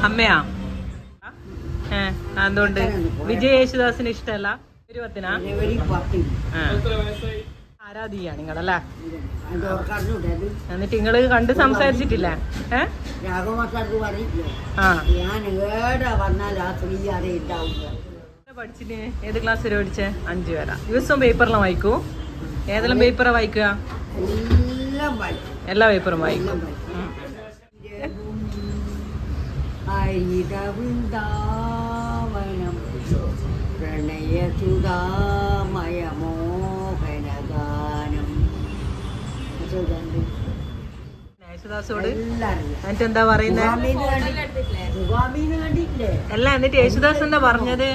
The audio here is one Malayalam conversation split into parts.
അമ്മയാ? അതുകൊണ്ട് വിജയ് യേശുദാസിന് ഇഷ്ടമല്ല? ആരാധിയാണ് നിങ്ങളല്ലേ? എന്നിട്ട് നിങ്ങള് കണ്ട് സംസാരിച്ചിട്ടില്ലേ? പഠിച്ചിട്ട് ഏത് ക്ലാസ് വരെ പഠിച്ചേ? 5 വരെ. ദിവസവും പേപ്പറെല്ലാം വായിക്കൂ? ഏതെല്ലാം പേപ്പറാ വായിക്കുക? എല്ലാ പേപ്പറും വായിക്കും. യേശുദാസോട് എന്നിട്ട് എന്താ പറയുന്നത്? അല്ല, എന്നിട്ട് യേശുദാസ് എന്താ പറഞ്ഞത്?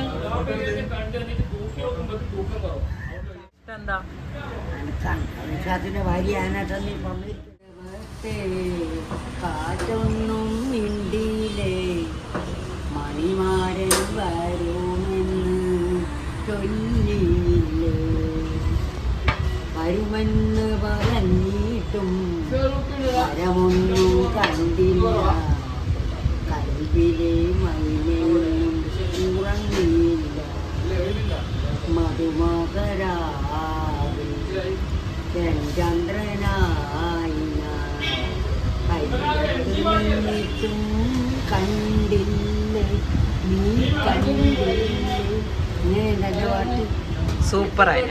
എന്താ കാറ്റൊന്നും മിണ്ടിയില്ലേ, മണിമാരൻ വരുമെന്ന് ചൊല്ലിയില്ലേ, വരുമെന്ന് പറഞ്ഞിട്ടും വരമൊന്നും കണ്ടില്ല, കൽവിലെ മൈനയും ഉറങ്ങിയില്ല, മധുമകരാവിൽ ചന്ദ്രനായി കൈയിട്ടും കണ്ടില്ലേ, നീ കണ്ടില്ലേ. ഇങ്ങനെ നല്ല പാട്ട്. സൂപ്പറായി.